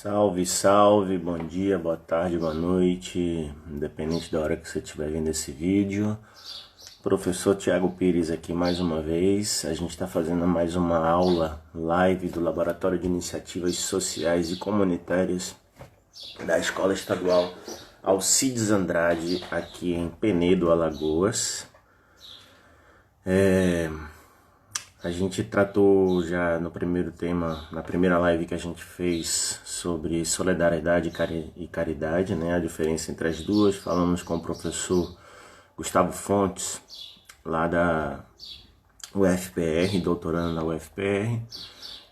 Salve, salve, bom dia, boa tarde, boa noite, independente da hora que você estiver vendo esse vídeo. Professor Tiago Pires aqui mais uma vez. A gente está fazendo mais uma aula live do Laboratório de Iniciativas Sociais e Comunitárias da Escola Estadual Alcides Andrade, aqui em Penedo, Alagoas. A gente tratou já no primeiro tema, na primeira live que a gente fez sobre solidariedade e caridade, né? A diferença entre as duas. Falamos com o professor Gustavo Fontes, lá da UFPR, doutorando na UFPR.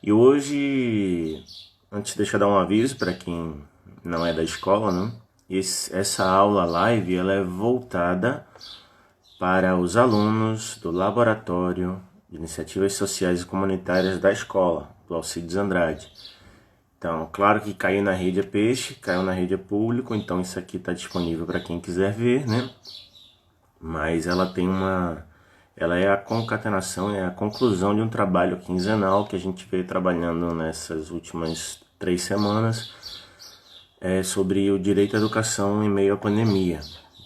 E hoje, deixa eu dar um aviso para quem não é da escola, né? Essa aula live ela é voltada para os alunos do Laboratório de Iniciativas Sociais e Comunitárias da escola, do Alcides Andrade. Então, claro que caiu na rede é peixe, caiu na rede é público, então isso aqui está disponível para quem quiser ver, né? Mas ela é a concatenação, é a conclusão de um trabalho quinzenal que a gente veio trabalhando nessas últimas 3 semanas, sobre o direito à educação em meio à pandemia.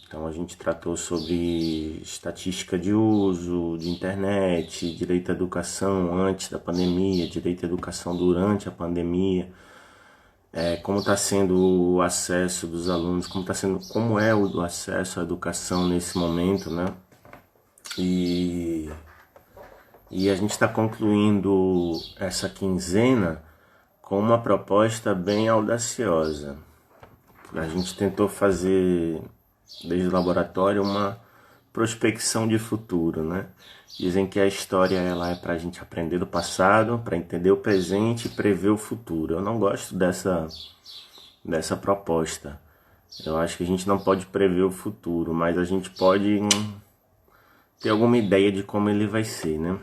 Então a gente tratou sobre estatística de uso de internet, direito à educação antes da pandemia, direito à educação durante a pandemia, como está sendo o acesso dos alunos, como é o acesso à educação nesse momento, né? E, e a gente está concluindo essa quinzena com uma proposta bem audaciosa. A gente tentou fazer, desde o laboratório, uma prospecção de futuro, né? Dizem que a história ela é para a gente aprender do passado, para entender o presente e prever o futuro. Eu não gosto dessa proposta. Eu acho que a gente não pode prever o futuro, mas a gente pode ter alguma ideia de como ele vai ser, né?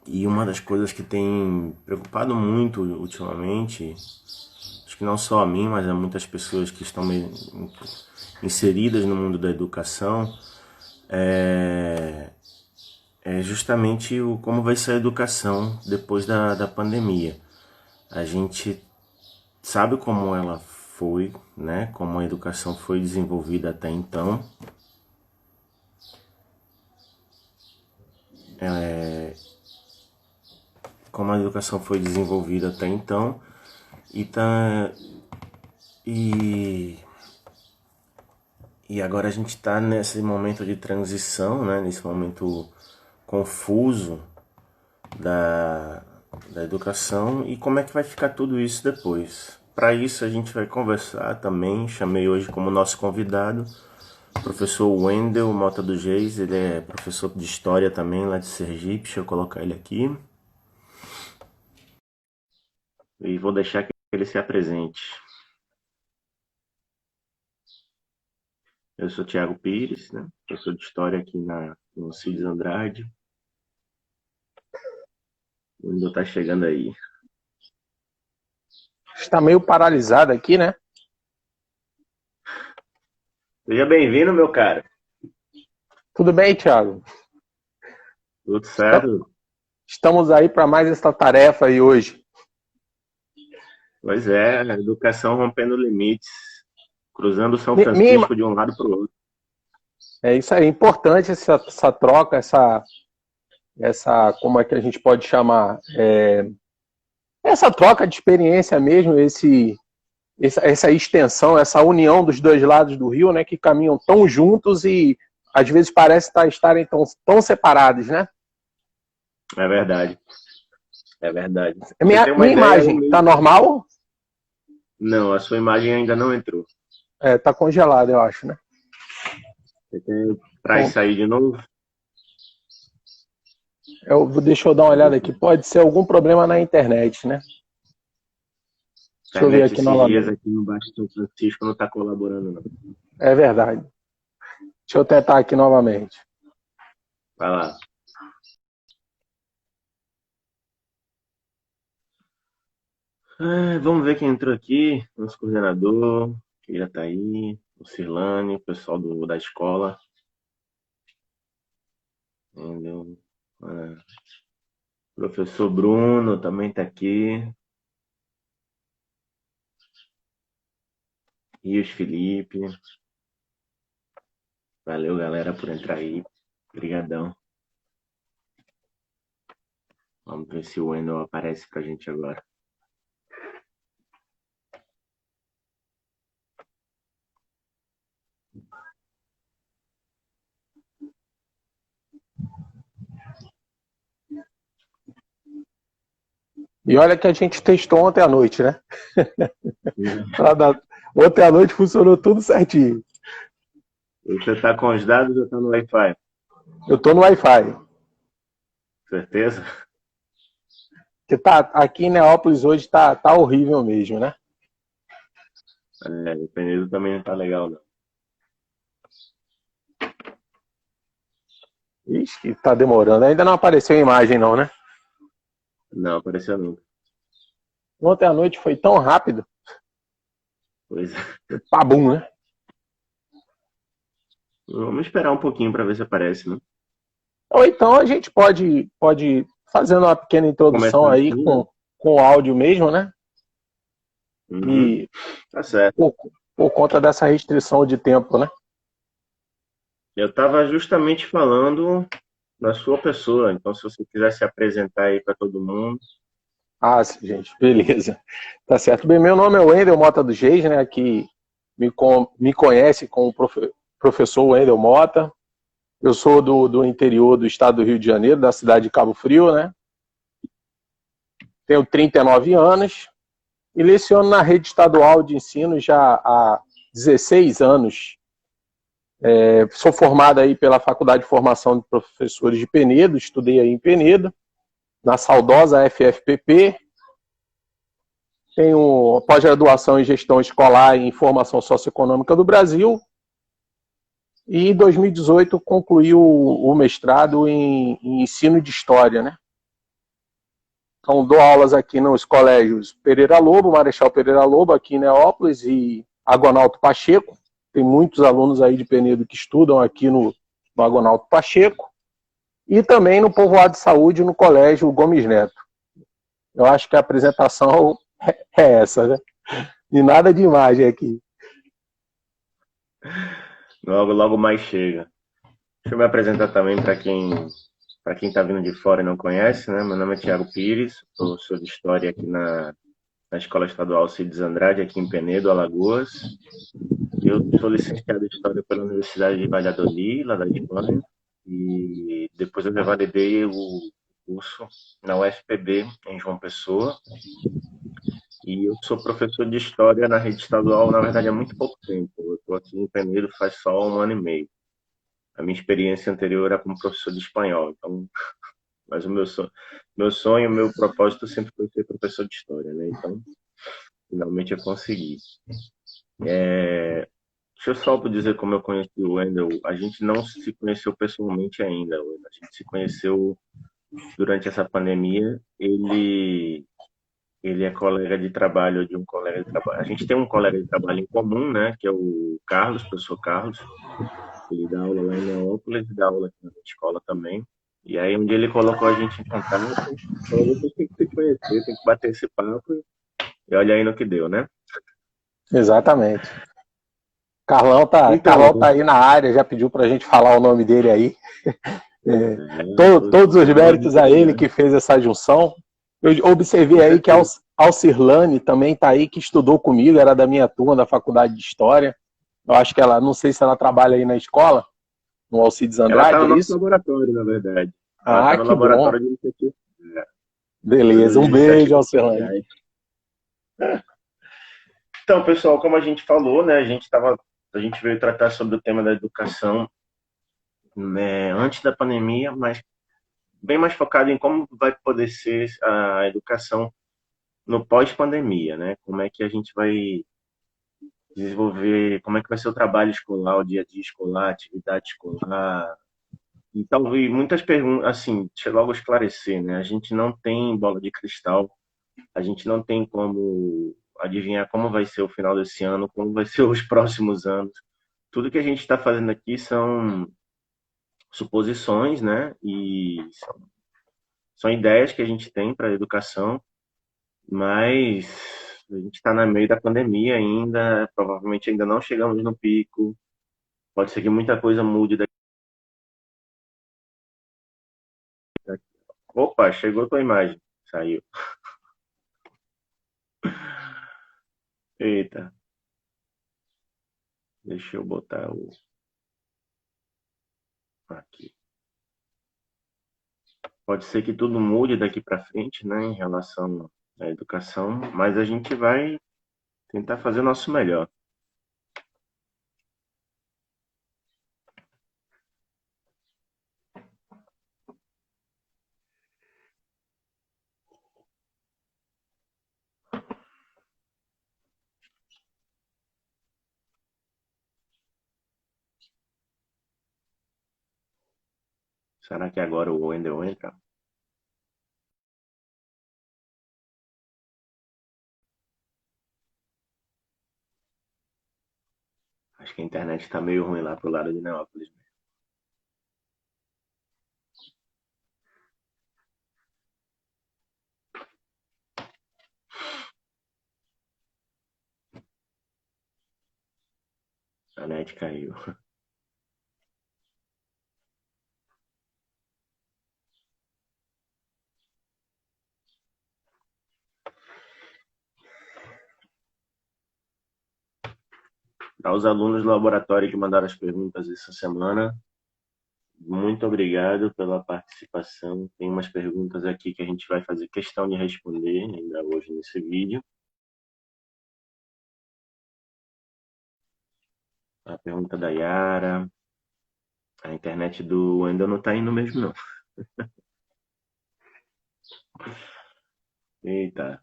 E uma das coisas que tem preocupado muito ultimamente, acho que não só a mim, mas a muitas pessoas que estão inseridas no mundo da educação, é justamente como vai ser a educação depois da pandemia. A gente sabe como ela foi, né? Como a educação foi desenvolvida até então. Como a educação foi desenvolvida até então. E, tá, e, e agora a gente está nesse momento de transição, né? Nesse momento confuso da, da educação e como é que vai ficar tudo isso depois. Para isso a gente vai conversar também, chamei hoje como nosso convidado o professor Wendel Mota dos Reis, ele é professor de História também lá de Sergipe, deixa eu colocar ele aqui e vou deixar que ele se apresente. Eu sou Tiago Pires, né? Professor de História aqui no Alcides Andrade. O Wendel tá chegando aí. Está meio paralisado aqui, né? Seja bem-vindo, meu cara. Tudo bem, Thiago? Tudo Esta- certo? Estamos aí para mais esta tarefa aí hoje. Pois é, educação rompendo limites, cruzando São Mi- Minha, Francisco de um lado para o outro. é isso aí, importante essa troca, como é que a gente pode chamar? Essa troca de experiência mesmo, essa extensão, essa união dos dois lados do rio, né, que caminham tão juntos e às vezes parece estarem tão separados, né? É verdade, é verdade. Pra você Minha, tem uma minha ideia, imagem, tá normal? não, a sua imagem ainda não entrou. Tá congelada, eu acho, né? Você tem para Bom, sair de novo? deixa eu dar uma Pra ver olhada se aqui. Pode ser algum problema na internet, né? a Deixa eu ver internet aqui esses dias novamente. aqui no Baixo São Francisco não está colaborando, não. É verdade. Deixa eu tentar aqui novamente. Vai lá. Vamos ver quem entrou aqui. Nosso coordenador, que já está aí. O Cirlane, o pessoal da escola. Entendeu? Professor Bruno também está aqui. Rios Felipe. Valeu, galera, por entrar aí. Obrigadão. Vamos ver se o Wendel aparece pra gente agora. E olha que a gente testou ontem à noite, né? Ontem à noite funcionou tudo certinho. Você tá com os dados ou tá no Wi-Fi? Eu tô no Wi-Fi. Certeza? Que tá, aqui em Neópolis hoje tá horrível mesmo, né? O Penedo também não tá legal, não. Ixi, que tá demorando. Ainda não apareceu a imagem, não, né? Não, apareceu nunca. Ontem à noite foi tão rápido. Pois é. Pabum, né? Vamos esperar um pouquinho pra ver se aparece, né? Ou então a gente pode fazendo uma pequena introdução Começar aí assim, né? com áudio mesmo, né? Uhum. E Tá certo. por conta dessa restrição de tempo, né? Eu tava justamente falando da sua pessoa, então se você quiser se apresentar aí pra todo mundo. Ah, sim, gente, beleza. Tá certo. Bem, meu nome é Wendel Mota dos Reis, né? Aqui me conhece como professor Wendel Mota. Eu sou do interior do estado do Rio de Janeiro, da cidade de Cabo Frio, né? Tenho 39 anos e leciono na rede estadual de ensino já há 16 anos. Sou formado aí pela Faculdade de Formação de Professores de Penedo, estudei aí em Penedo, na saudosa FFPP. Tenho pós-graduação em Gestão Escolar e Informação Socioeconômica do Brasil. E em 2018 concluí o mestrado em Ensino de História, né? Então, dou aulas aqui nos colégios Pereira Lobo, Marechal Pereira Lobo, aqui em Neópolis, e Agonalto Pacheco. Tem muitos alunos aí de Penedo que estudam aqui no Agonalto Pacheco. E também no Povoado de Saúde, no Colégio Gomes Neto. Eu acho que a apresentação é essa, né? E nada de imagem aqui. Logo, logo mais chega. Deixa eu me apresentar também para quem está vindo de fora e não conhece, né? Meu nome é Thiago Pires, professor de História aqui na Escola Estadual Alcides Andrade, aqui em Penedo, Alagoas. Eu sou licenciado em História pela Universidade de Valladolid, lá da Espanha, e depois eu revalidei o curso na UFPB, em João Pessoa, e eu sou professor de História na rede estadual, na verdade, há muito pouco tempo. Eu estou aqui em Penedo faz só 1 ano e meio. A minha experiência anterior era como professor de espanhol, então, mas meu propósito sempre foi ser professor de história, né? Então, finalmente eu consegui. Deixa eu só dizer como eu conheci o Wendel. A gente não se conheceu pessoalmente ainda, Wendel. A gente se conheceu durante essa pandemia. Ele é colega de trabalho de um colega de trabalho. A gente tem um colega de trabalho em comum, né? Que é o Carlos, o professor Carlos. Ele dá aula lá em Neópolis e dá aula aqui na escola também. E aí um dia ele colocou a gente em contato, falou, vocês têm que se conhecer, tem que bater esse papo, e olha aí no que deu, né? Exatamente. Então, Carlão tá aí na área, já pediu pra gente falar o nome dele aí. Todos os fala méritos muito a ele obrigado. que fez essa junção. Eu observei Com aí que certeza. Alcirlane também está aí, que estudou comigo, era da minha turma da Faculdade de História. Eu acho que ela, não sei se ela trabalha aí na escola, no Alcides Ela está Andrade, no é nosso isso? laboratório, na verdade. Ela está Ah, no que bom. laboratório de iniciativas, Beleza, fazendo um beijo, iniciativas Alcirlane. sociais. Então, pessoal, como a gente falou, né, a gente veio tratar sobre o tema da educação, né, antes da pandemia, mas bem mais focado em como vai poder ser a educação no pós-pandemia, né? Como é que a gente vai desenvolver, como é que vai ser o trabalho escolar, o dia a dia escolar, a atividade escolar. E talvez muitas perguntas, assim, deixa eu logo esclarecer, né? A gente não tem bola de cristal, a gente não tem como adivinhar como vai ser o final desse ano, como vai ser os próximos anos. Tudo que a gente está fazendo aqui são suposições, né? E são ideias que a gente tem para a educação, mas A gente está no meio da pandemia ainda, provavelmente ainda não chegamos no pico. Pode ser que muita coisa mude daqui. Opa, chegou tua imagem. Saiu. Eita, deixa eu botar o aqui. Pode ser que tudo mude daqui para frente, né, em relação à educação, mas a gente vai tentar fazer o nosso melhor. Será que agora o Wendel entra? Acho que a internet está meio ruim lá pro lado de Neópolis. A net caiu. Aos alunos do laboratório que mandaram as perguntas essa semana, muito obrigado pela participação. Tem umas perguntas aqui que a gente vai fazer questão de responder ainda hoje nesse vídeo. A pergunta da Yara. A internet do Wendel não tá indo mesmo, não. Eita.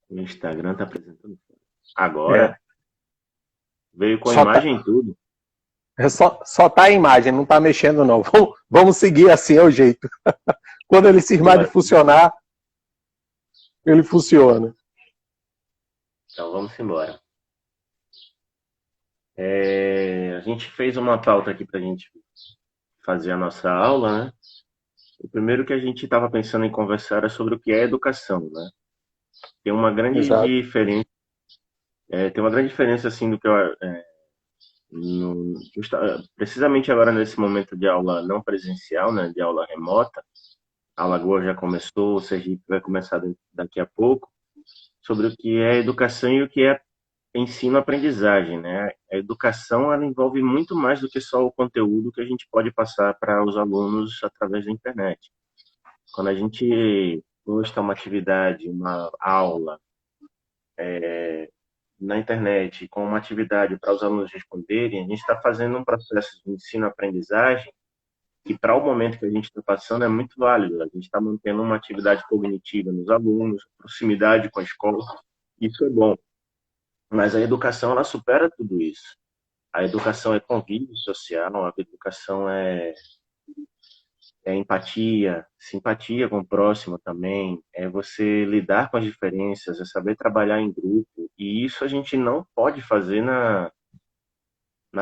O Instagram tá apresentando. Agora veio com a Só imagem e tudo. só tá a imagem, não tá mexendo não. Vamos seguir assim, é o jeito. Quando ele cismar de funcionar, ele funciona. Então vamos embora. A gente fez uma pauta aqui pra gente fazer a nossa aula, né? O primeiro que a gente estava pensando em conversar era sobre o que é educação, né? Tem uma grande Exato. diferença, tem uma grande diferença assim do que eu, precisamente agora nesse momento de aula não presencial, né, de aula remota. A Alagoas já começou, o Sergipe vai começar daqui a pouco, sobre o que é educação e o que é ensino-aprendizagem, né? A educação, ela envolve muito mais do que só o conteúdo que a gente pode passar para os alunos através da internet. Quando a gente posta uma atividade, uma aula na internet com uma atividade para os alunos responderem, a gente está fazendo um processo de ensino-aprendizagem que para o momento que a gente está passando é muito válido. A gente está mantendo uma atividade cognitiva nos alunos, proximidade com a escola, isso é bom. Mas a educação, ela supera tudo isso. A educação é convívio social, a educação é empatia, simpatia com o próximo também, é você lidar com as diferenças, é saber trabalhar em grupo, e isso a gente não pode fazer na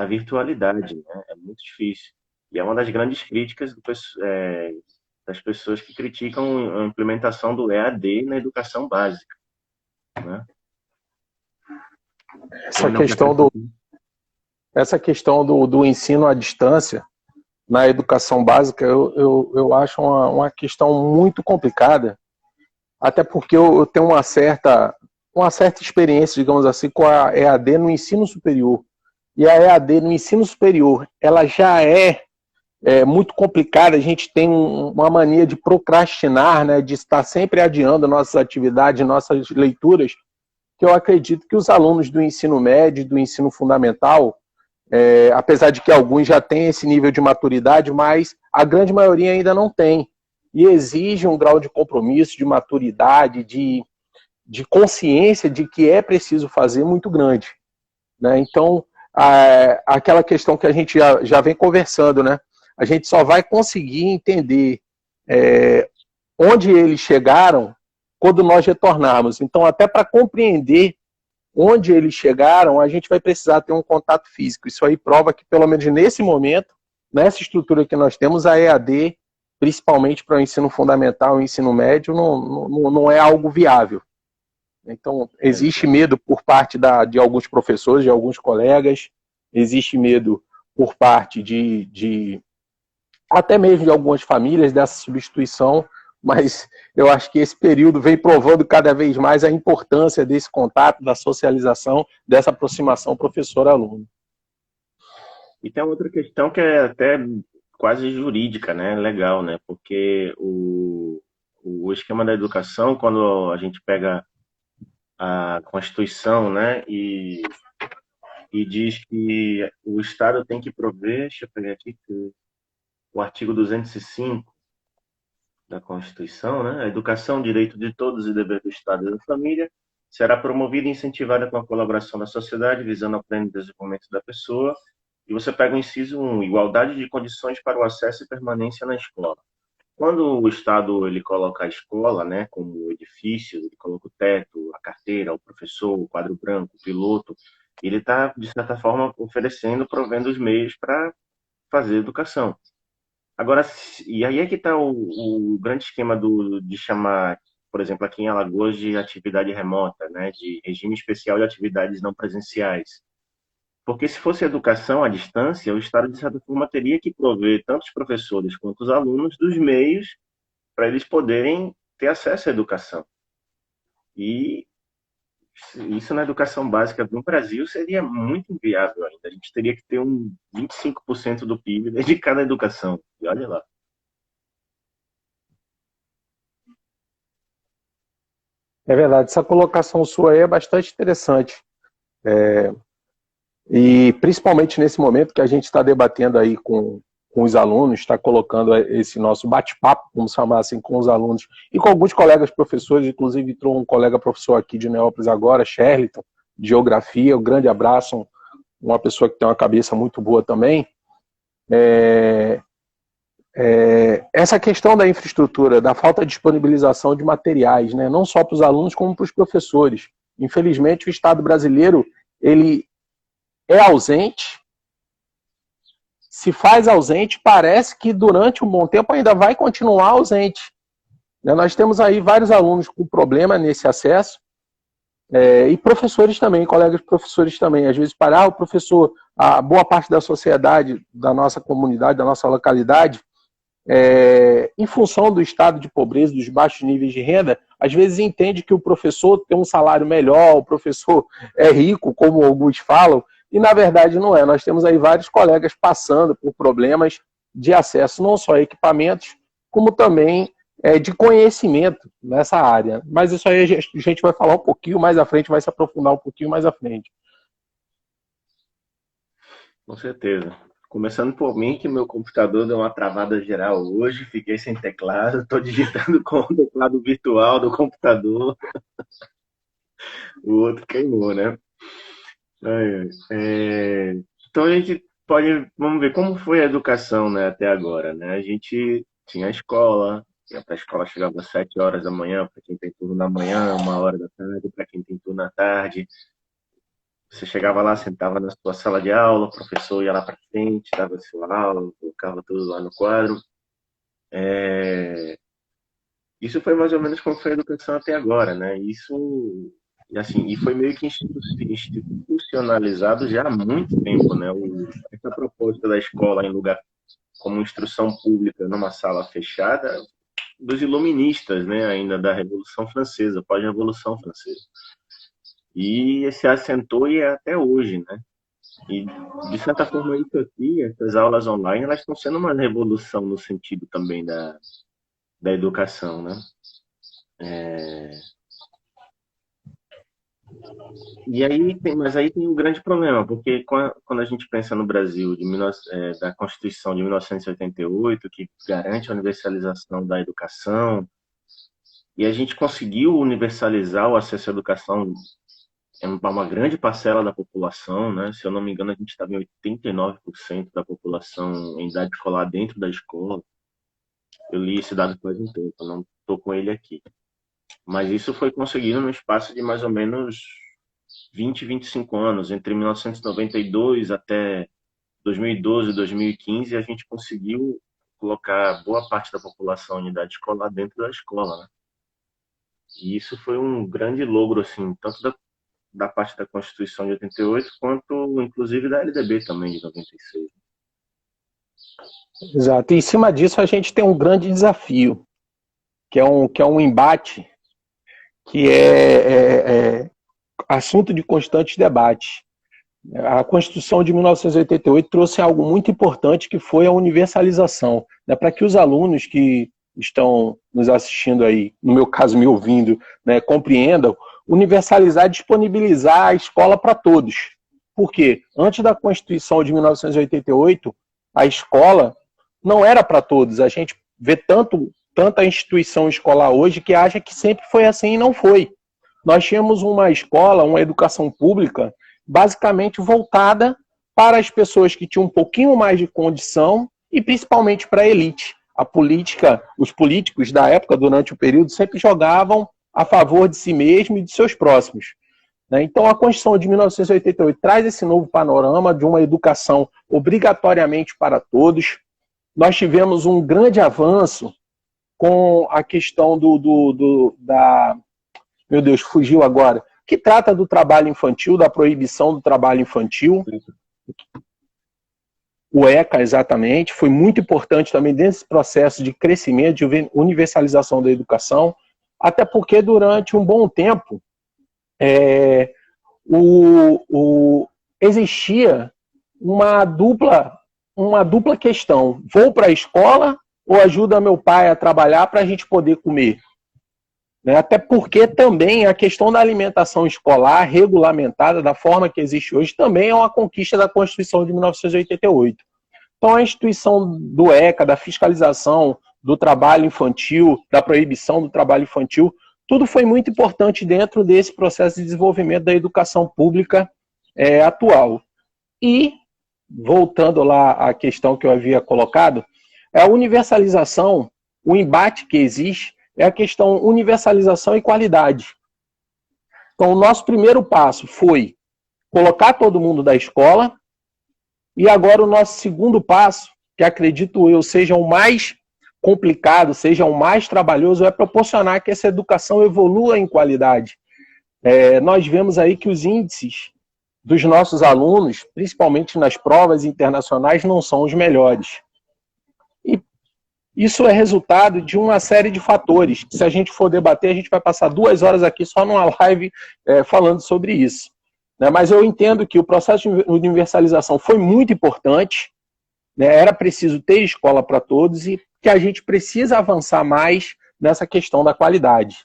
virtualidade, né? É muito difícil. E é uma das grandes críticas das pessoas que criticam a implementação do EAD na educação básica, né? Essa questão do ensino à distância na educação básica, eu acho uma questão muito complicada, até porque eu tenho uma certa experiência, digamos assim, com a EAD no ensino superior. E a EAD no ensino superior, ela já é muito complicada, a gente tem uma mania de procrastinar, né, de estar sempre adiando nossas atividades, nossas leituras, que eu acredito que os alunos do ensino médio, do ensino fundamental, apesar de que alguns já têm esse nível de maturidade, mas a grande maioria ainda não tem. E exige um grau de compromisso, de maturidade, de consciência de que é preciso fazer muito grande, né? Então, aquela questão que a gente já vem conversando, né? A gente só vai conseguir entender onde eles chegaram quando nós retornarmos. Então, até para compreender onde eles chegaram, a gente vai precisar ter um contato físico. Isso aí prova que, pelo menos nesse momento, nessa estrutura que nós temos, a EAD, principalmente para o ensino fundamental e ensino médio, não é algo viável. Então, existe medo por parte de alguns professores, de alguns colegas, existe medo por parte até mesmo de algumas famílias dessa substituição, mas eu acho que esse período vem provando cada vez mais a importância desse contato, da socialização, dessa aproximação professor-aluno. E tem outra questão que é até quase jurídica, né? Legal, né? Porque o esquema da educação, quando a gente pega a Constituição, né? E diz que o Estado tem que prover, deixa eu pegar aqui, o artigo 205 da Constituição, né? A educação, direito de todos e dever do Estado e da família, será promovida e incentivada com a colaboração da sociedade, visando ao pleno desenvolvimento da pessoa. E você pega o inciso 1, igualdade de condições para o acesso e permanência na escola. Quando o Estado ele coloca a escola, né, como edifício, ele coloca o teto, a carteira, o professor, o quadro branco, o piloto, ele está, de certa forma, oferecendo, provendo os meios para fazer educação. Agora, e aí é que está o grande esquema de chamar, por exemplo, aqui em Alagoas, de atividade remota, né, de regime especial de atividades não presenciais. Porque se fosse educação à distância, o Estado, de certa forma, teria que prover tanto os professores quanto os alunos dos meios para eles poderem ter acesso à educação. E isso na educação básica no Brasil seria muito inviável ainda. A gente teria que ter 25% do PIB dedicado à educação. E olha lá. É verdade, essa colocação sua aí é bastante interessante. E principalmente nesse momento que a gente está debatendo aí com os alunos, está colocando esse nosso bate-papo, vamos chamar assim, com os alunos e com alguns colegas professores, inclusive entrou um colega professor aqui de Neópolis agora, Sherliton, de Geografia, um grande abraço, uma pessoa que tem uma cabeça muito boa também. Essa questão da infraestrutura, da falta de disponibilização de materiais, né, não só para os alunos como para os professores. Infelizmente, o Estado brasileiro ele é ausente, se faz ausente, parece que durante um bom tempo ainda vai continuar ausente. Nós temos aí vários alunos com problema nesse acesso, e professores também, colegas professores também. Às vezes, o professor, a boa parte da sociedade, da nossa comunidade, da nossa localidade, em função do estado de pobreza, dos baixos níveis de renda, às vezes entende que o professor tem um salário melhor, o professor é rico, como alguns falam, e na verdade não é. Nós temos aí vários colegas passando por problemas de acesso, não só a equipamentos, como também de conhecimento nessa área. Mas isso aí a gente vai falar um pouquinho mais à frente, vai se aprofundar um pouquinho mais à frente. Com certeza. Começando por mim, que meu computador deu uma travada geral hoje, fiquei sem teclado, estou digitando com o teclado virtual do computador, o outro queimou, né? Então a gente pode, vamos ver como foi a educação, né, até agora, né? A gente tinha a escola, ia para a escola, chegava às 7 horas da manhã, para quem tem turno da manhã, 1 hora da tarde, para quem tem turno da tarde. Você chegava lá, sentava na sua sala de aula, o professor ia lá para frente, dava a sua aula, colocava tudo lá no quadro. Isso foi mais ou menos como foi a educação até agora, né? Isso, e assim, e foi meio que institucionalizado já há muito tempo, né? Essa proposta da escola em lugar como instrução pública numa sala fechada dos iluministas, né? Ainda da Revolução Francesa, pós-Revolução Francesa. E se assentou e é até hoje, né? E, de certa forma, isso aqui, essas aulas online, elas estão sendo uma revolução no sentido também da educação, né? E aí mas aí tem um grande problema, porque quando a gente pensa no Brasil da Constituição de 1988, que garante a universalização da educação, e a gente conseguiu universalizar o acesso à educação para uma grande parcela da população, né? Se eu não me engano, a gente estava em 89% da população em idade escolar dentro da escola. Eu li esse dado faz um tempo, não estou com ele aqui. Mas isso foi conseguido no espaço de mais ou menos 20, 25 anos, entre 1992 até 2012, 2015, a gente conseguiu colocar boa parte da população em idade escolar dentro da escola, né? E isso foi um grande logro, assim, tanto da parte da Constituição de 88, quanto, inclusive, da LDB também, de 96. Exato. E em cima disso, a gente tem um grande desafio, que é um embate que é assunto de constante debate. A Constituição de 1988 trouxe algo muito importante, que foi a universalização, né, para que os alunos que estão nos assistindo aí, no meu caso me ouvindo, né, compreendam, universalizar, disponibilizar a escola para todos. Por quê? Antes da Constituição de 1988, a escola não era para todos. A gente vê tanta instituição escolar hoje que acha que sempre foi assim e não foi. Nós tínhamos uma escola, uma educação pública, basicamente voltada para as pessoas que tinham um pouquinho mais de condição e principalmente para a elite. A política, os políticos da época, durante o período, sempre jogavam a favor de si mesmo e de seus próximos. Então, a Constituição de 1988 traz esse novo panorama de uma educação obrigatoriamente para todos. Nós tivemos um grande avanço com a questão da... Meu Deus, fugiu agora. Que trata do trabalho infantil, da proibição do trabalho infantil. O ECA, exatamente, foi muito importante também desse processo de crescimento, de universalização da educação, até porque durante um bom tempo existia uma dupla questão. Vou para a escola ou ajuda meu pai a trabalhar para a gente poder comer? Até porque também a questão da alimentação escolar regulamentada da forma que existe hoje também é uma conquista da Constituição de 1988. Então a instituição do ECA, da fiscalização do trabalho infantil, da proibição do trabalho infantil, tudo foi muito importante dentro desse processo de desenvolvimento da educação pública atual. E, voltando lá à questão que eu havia colocado, a universalização, o embate que existe, é a questão universalização e qualidade. Então, o nosso primeiro passo foi colocar todo mundo da escola, e agora o nosso segundo passo, que acredito eu seja o mais complicado, seja o mais trabalhoso, é proporcionar que essa educação evolua em qualidade. Nós vemos aí que os índices dos nossos alunos, principalmente nas provas internacionais, não são os melhores. Isso é resultado de uma série de fatores. Se a gente for debater, a gente vai passar 2 horas aqui só numa live falando sobre isso. Mas eu entendo que o processo de universalização foi muito importante, era preciso ter escola para todos e que a gente precisa avançar mais nessa questão da qualidade.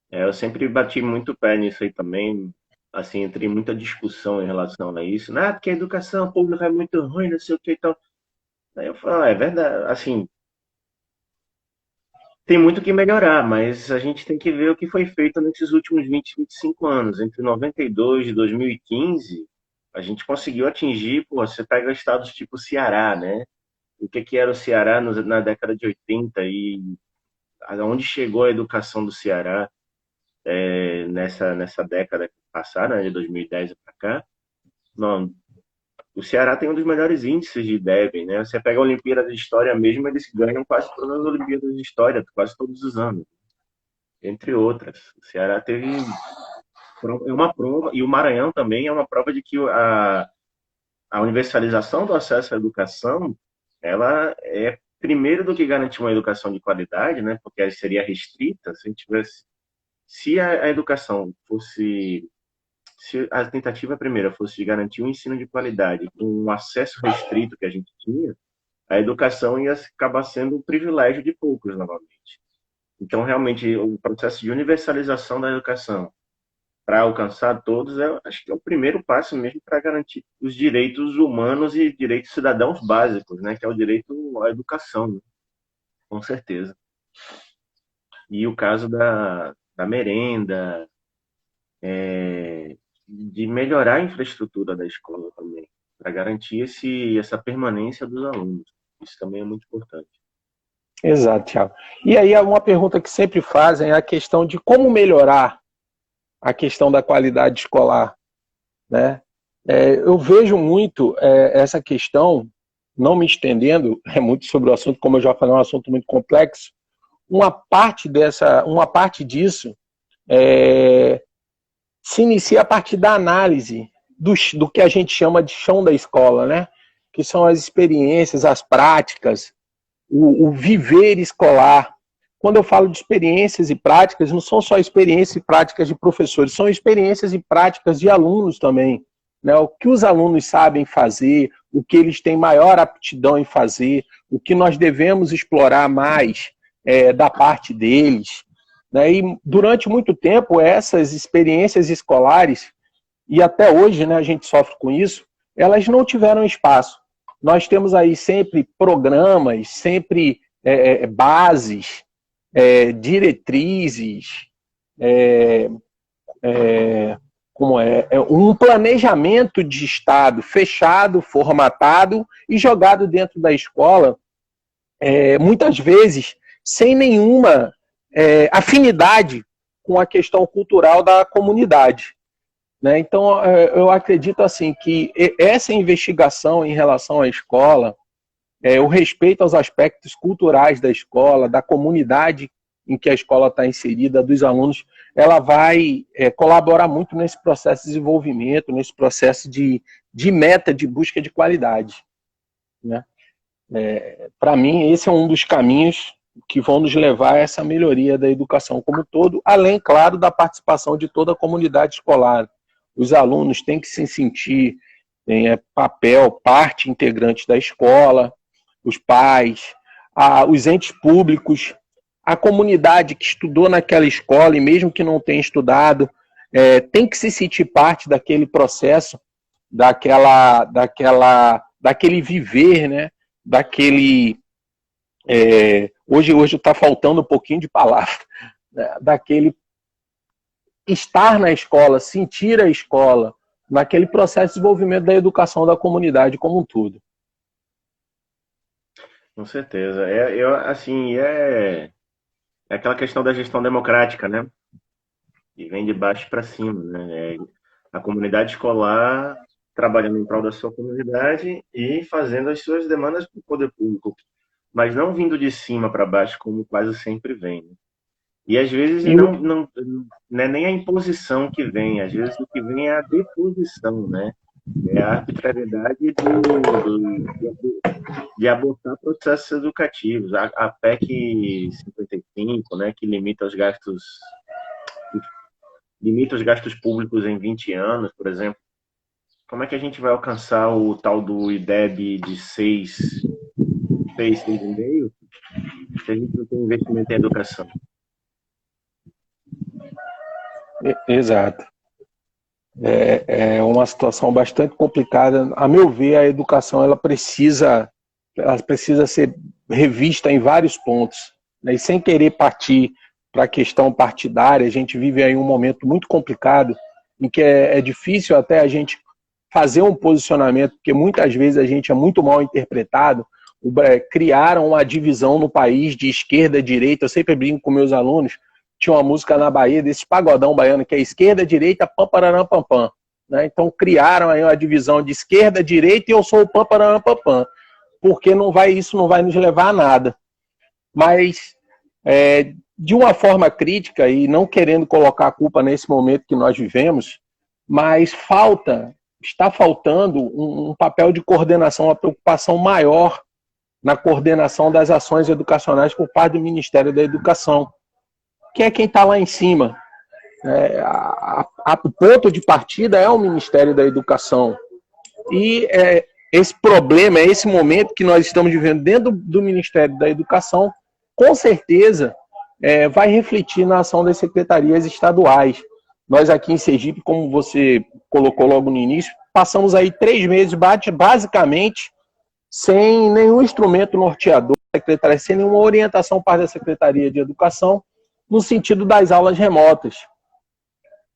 Eu sempre bati muito pé nisso aí também, assim, entrei muita discussão em relação a isso, né? Porque a educação pública é muito ruim, não sei o que e tal. Aí eu falo, é verdade, assim, tem muito que melhorar, mas a gente tem que ver o que foi feito nesses últimos 20, 25 anos. Entre 92 e 2015, a gente conseguiu atingir, pô, você pega estados tipo Ceará, né? O que era o Ceará na década de 80 e aonde chegou a educação do Ceará nessa década passada, né, de 2010 para cá. Não, o Ceará tem um dos melhores índices de DEB, né? Você pega a Olimpíada de História mesmo, eles ganham quase todas as Olimpíadas de História, quase todos os anos, entre outras. O Ceará teve uma prova, e o Maranhão também é uma prova de que a universalização do acesso à educação, ela é primeiro do que garantir uma educação de qualidade, né? Porque ela seria restrita se a gente tivesse, se a educação fosse, se a tentativa primeira fosse de garantir um ensino de qualidade com um acesso restrito que a gente tinha, a educação ia acabar sendo um privilégio de poucos novamente. Então, realmente, o processo de universalização da educação para alcançar todos, acho que é o primeiro passo mesmo para garantir os direitos humanos e direitos cidadãos básicos, né? Que é o direito à educação, né? Com certeza. E o caso da merenda, de melhorar a infraestrutura da escola também, para garantir essa permanência dos alunos. Isso também é muito importante. Exato, Thiago. E aí uma pergunta que sempre fazem é a questão de como melhorar a questão da qualidade escolar, né? Eu vejo muito essa questão, não me estendendo, é muito sobre o assunto, como eu já falei, é um assunto muito complexo. Uma parte disso se inicia a partir da análise do que a gente chama de chão da escola, né? Que são as experiências, as práticas, o viver escolar. Quando eu falo de experiências e práticas, não são só experiências e práticas de professores, são experiências e práticas de alunos também, né? O que os alunos sabem fazer, o que eles têm maior aptidão em fazer, o que nós devemos explorar mais da parte deles, né? E durante muito tempo, essas experiências escolares, e até hoje, né, a gente sofre com isso, elas não tiveram espaço. Nós temos aí sempre programas, sempre bases, diretrizes, um planejamento de Estado fechado, formatado e jogado dentro da escola, muitas vezes sem nenhuma afinidade com a questão cultural da comunidade, né? Então, eu acredito assim que essa investigação em relação à escola, o respeito aos aspectos culturais da escola, da comunidade em que a escola está inserida, dos alunos, ela vai colaborar muito nesse processo de desenvolvimento, nesse processo de meta, de busca de qualidade, né? Para mim, esse é um dos caminhos que vão nos levar a essa melhoria da educação como um todo, além, claro, da participação de toda a comunidade escolar. Os alunos têm que se sentir parte integrante da escola, os pais, os entes públicos, a comunidade que estudou naquela escola e mesmo que não tenha estudado, tem que se sentir parte daquele processo, daquele viver, né? Daquele... hoje está faltando um pouquinho de palavra, né? Daquele estar na escola, sentir a escola, naquele processo de desenvolvimento da educação da comunidade como um todo. Com certeza. É aquela questão da gestão democrática, né? E vem de baixo para cima, né? A comunidade escolar trabalhando em prol da sua comunidade e fazendo as suas demandas para o poder público, mas não vindo de cima para baixo, como quase sempre vem, né? E às vezes não é nem a imposição que vem, às vezes o que vem é a deposição, né? É a arbitrariedade de abortar processos educativos. A PEC 55, né, que limita os gastos públicos em 20 anos, por exemplo. Como é que a gente vai alcançar o tal do IDEB de 6,5, se a gente não tem investimento em educação? Exato. É uma situação bastante complicada. A meu ver, a educação ela precisa ser revista em vários pontos, né? E sem querer partir para a questão partidária, a gente vive aí um momento muito complicado em que é difícil até a gente fazer um posicionamento, porque muitas vezes a gente é muito mal interpretado. Criaram uma divisão no país de esquerda e direita. Eu sempre brinco com meus alunos. Tinha uma música na Bahia, desse pagodão baiano, que é esquerda, direita, pam, pararam, pam, pam, né? Então criaram aí uma divisão de esquerda, direita e eu sou o pam, pararam, pam, pam, porque isso não vai nos levar a nada. Mas, de uma forma crítica, e não querendo colocar a culpa nesse momento que nós vivemos, mas está faltando um papel de coordenação, uma preocupação maior na coordenação das ações educacionais por parte do Ministério da Educação, que é quem está lá em cima. O ponto de partida é o Ministério da Educação. E esse problema, esse momento que nós estamos vivendo dentro do Ministério da Educação, com certeza vai refletir na ação das secretarias estaduais. Nós aqui em Sergipe, como você colocou logo no início, passamos aí 3 meses basicamente sem nenhum instrumento norteador, sem nenhuma orientação para a Secretaria de Educação, no sentido das aulas remotas.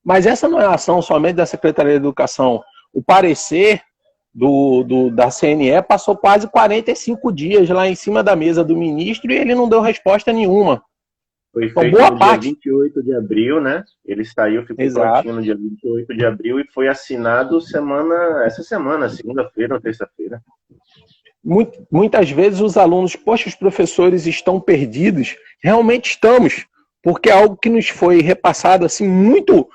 Mas essa não é a ação somente da Secretaria de Educação. O parecer da CNE passou quase 45 dias lá em cima da mesa do ministro e ele não deu resposta nenhuma. Foi Então, feito boa no dia parte. 28 de abril, né? Ele saiu, ficou Exato. prontinho no dia 28 de abril e foi assinado essa semana, segunda-feira ou terça-feira. Muitas vezes os alunos, poxa, os professores estão perdidos. Realmente estamos, porque é algo que nos foi repassado assim muito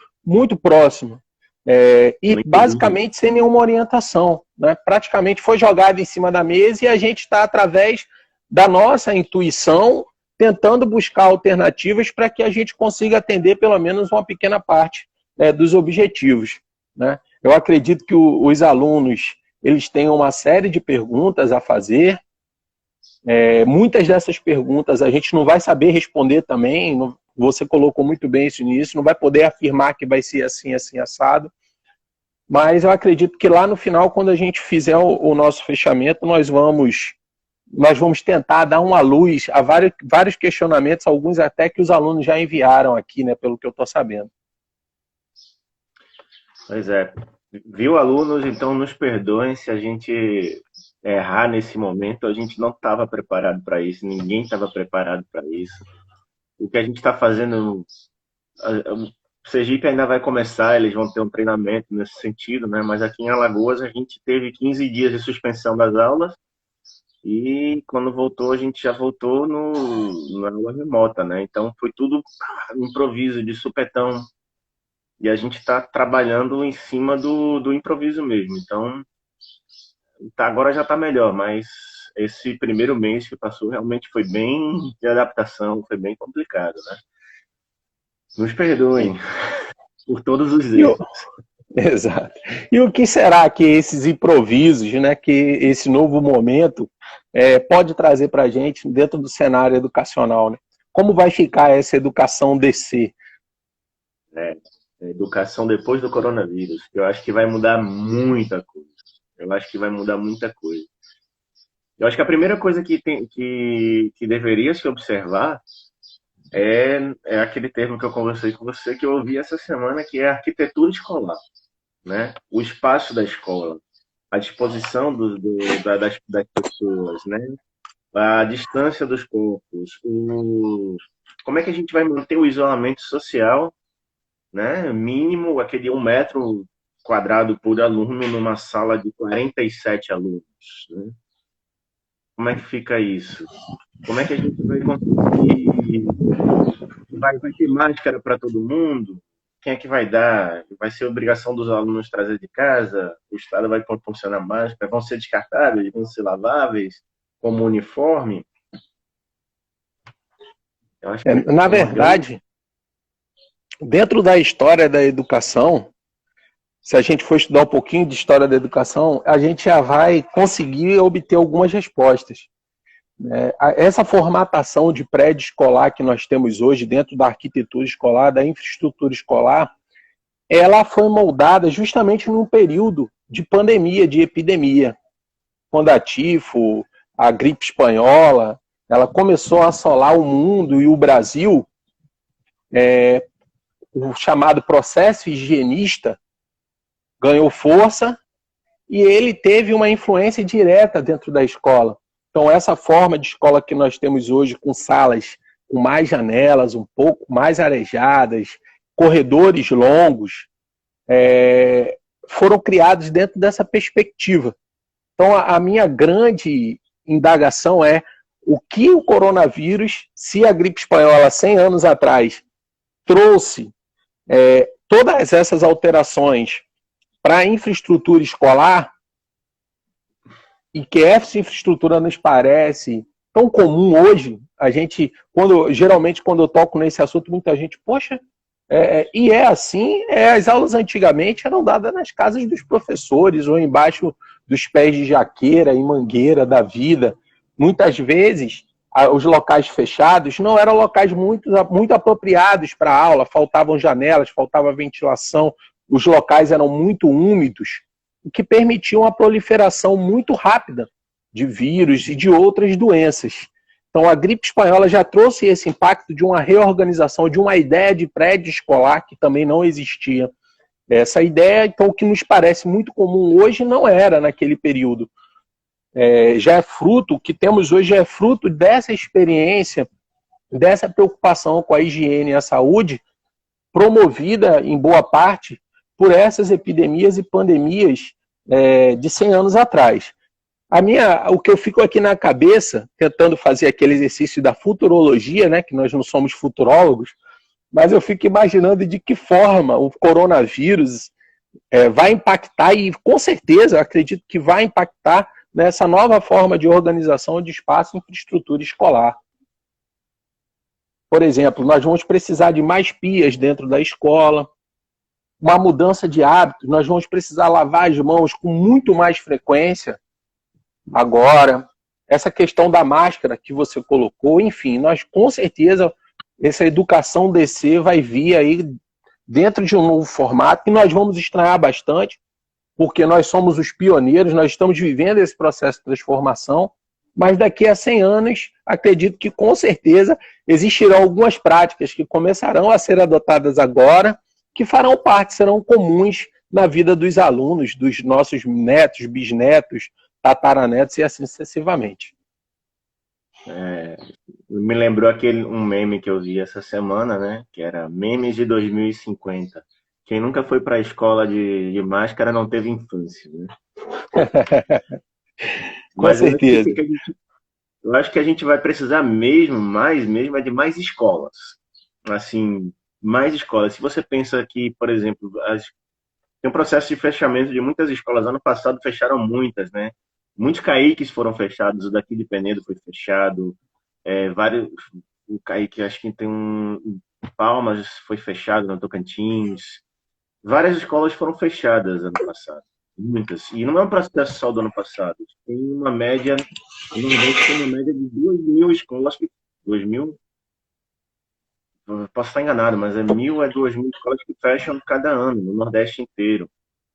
próximo. E Muito lindo. basicamente sem nenhuma orientação. Né? Praticamente foi jogado em cima da mesa e a gente está, através da nossa intuição, tentando buscar alternativas para que a gente consiga atender pelo menos uma pequena parte dos objetivos. Né? Eu acredito que os alunos eles têm uma série de perguntas a fazer. Muitas dessas perguntas a gente não vai saber responder também. Você colocou muito bem isso nisso, não vai poder afirmar que vai ser assim, assim, assado. Mas eu acredito que lá no final, quando a gente fizer o nosso fechamento, nós vamos tentar dar uma luz a vários questionamentos, alguns até que os alunos já enviaram aqui, né, pelo que eu estou sabendo. Pois é. Viu, alunos? Então nos perdoem se a gente errar nesse momento. A gente não estava preparado para isso, ninguém estava preparado para isso. O que a gente está fazendo, o Sergipe ainda vai começar, eles vão ter um treinamento nesse sentido, né? Mas aqui em Alagoas a gente teve 15 dias de suspensão das aulas e quando voltou a gente já voltou na aula remota, né? Então foi tudo improviso, de supetão. E a gente está trabalhando em cima do improviso mesmo. Então, agora já está melhor, mas esse primeiro mês que passou realmente foi bem de adaptação, foi bem complicado, né? Nos perdoem por todos os E o, erros. exato. E o que será que esses improvisos, né, que esse novo momento pode trazer para a gente dentro do cenário educacional? Né? Como vai ficar essa educação DC? Né? Educação depois do coronavírus. Eu acho que vai mudar muita coisa. Eu acho que vai mudar muita coisa. Eu acho que a primeira coisa que deveria se observar é aquele termo que eu conversei com você, que eu ouvi essa semana, que é a arquitetura escolar, né? O espaço da escola, a disposição das pessoas, né? A distância dos corpos, como é que a gente vai manter o isolamento social, né? Mínimo, aquele 1 metro quadrado por aluno numa sala de 47 alunos, né? Como é que fica isso? Como é que a gente vai conseguir? Vai ter máscara para todo mundo? Quem é que vai dar? Vai ser obrigação dos alunos trazer de casa? O Estado vai proporcionar máscara? Vão ser descartáveis? Vão ser laváveis? Como uniforme? Eu acho que Na é uma grande. verdade, dentro da história da educação, se a gente for estudar um pouquinho de história da educação, a gente já vai conseguir obter algumas respostas. Essa formatação de prédio escolar que nós temos hoje dentro da arquitetura escolar, da infraestrutura escolar, ela foi moldada justamente num período de pandemia, de epidemia, quando a tifo, a gripe espanhola, ela começou a assolar o mundo e o Brasil. O chamado processo higienista ganhou força e ele teve uma influência direta dentro da escola. Então, essa forma de escola que nós temos hoje, com salas com mais janelas, um pouco mais arejadas, corredores longos, foram criados dentro dessa perspectiva. Então, a minha grande indagação é o que o coronavírus, se a gripe espanhola 100 anos atrás trouxe todas essas alterações para a infraestrutura escolar, e que essa infraestrutura nos parece tão comum hoje, a gente, geralmente quando eu toco nesse assunto, muita gente, poxa, e é assim, as aulas antigamente eram dadas nas casas dos professores ou embaixo dos pés de jaqueira e mangueira da vida. Muitas vezes, os locais fechados não eram locais muito apropriados para a aula, faltavam janelas, faltava ventilação, os locais eram muito úmidos, o que permitia uma proliferação muito rápida de vírus e de outras doenças. Então, a gripe espanhola já trouxe esse impacto de uma reorganização, de uma ideia de prédio escolar que também não existia. Essa ideia, então, que nos parece muito comum hoje, não era naquele período. Já é fruto, o que temos hoje é fruto dessa experiência dessa preocupação com a higiene e a saúde, promovida em boa parte por essas epidemias e pandemias de 100 anos atrás. O que eu fico aqui na cabeça, tentando fazer aquele exercício da futurologia, né, que nós não somos futurólogos, mas eu fico imaginando de que forma o coronavírus vai impactar, e com certeza eu acredito que vai impactar nessa nova forma de organização de espaço e infraestrutura escolar. Por exemplo, nós vamos precisar de mais pias dentro da escola, uma mudança de hábitos, nós vamos precisar lavar as mãos com muito mais frequência agora, essa questão da máscara que você colocou, enfim, nós com certeza, essa educação DC vai vir aí dentro de um novo formato, que nós vamos estranhar bastante, porque nós somos os pioneiros, nós estamos vivendo esse processo de transformação, mas daqui a 100 anos, acredito que com certeza existirão algumas práticas que começarão a ser adotadas agora, que farão parte, serão comuns na vida dos alunos, dos nossos netos, bisnetos, tataranetos e assim sucessivamente. Me lembrou um meme que eu vi essa semana, né? Que era memes de 2050. Quem nunca foi para a escola de máscara não teve infância, né? Com certeza. Eu acho que a gente vai precisar mesmo é de mais escolas. Assim, mais escolas. Se você pensa que, por exemplo, tem um processo de fechamento de muitas escolas. Ano passado fecharam muitas, né? Muitos CAICs foram fechados, o daqui de Penedo foi fechado, o CAIC, acho que tem Palmas foi fechado no Tocantins. Várias escolas foram fechadas ano passado, muitas. E não é um processo só do ano passado. Tem uma média, no Nordeste tem uma média de 2.000 escolas, 2.000, posso estar enganado, mas 1.000 a 2.000 escolas que fecham cada ano, no Nordeste inteiro.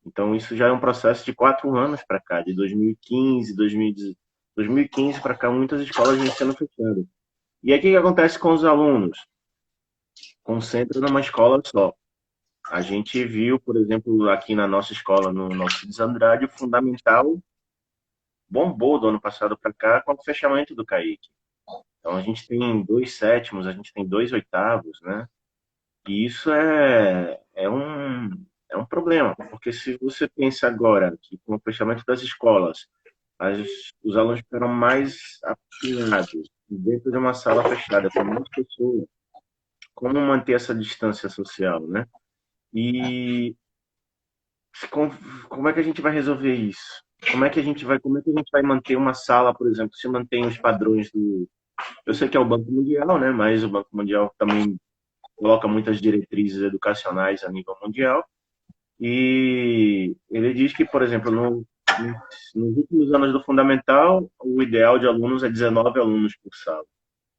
Então, isso já é um processo de 4 anos para cá, de 2015 para cá, muitas escolas vêm sendo fechadas. E aí, o que acontece com os alunos? Concentra numa escola só. A gente viu, por exemplo, aqui na nossa escola, no Alcides Andrade, o fundamental bombou do ano passado para cá com o fechamento do CAIC. Então, a gente tem 2 sétimos, a gente tem 2 oitavos, né? E isso é um problema, porque se você pensa agora que com o fechamento das escolas, os alunos ficaram mais apilados dentro de uma sala fechada com muitas pessoas, como manter essa distância social, né? E como é que a gente vai resolver isso? Como é que a gente vai manter uma sala, por exemplo, se mantém os padrões eu sei que é o Banco Mundial, né? Mas o Banco Mundial também coloca muitas diretrizes educacionais a nível mundial. E ele diz que, por exemplo, nos últimos anos do fundamental, o ideal de alunos é 19 alunos por sala.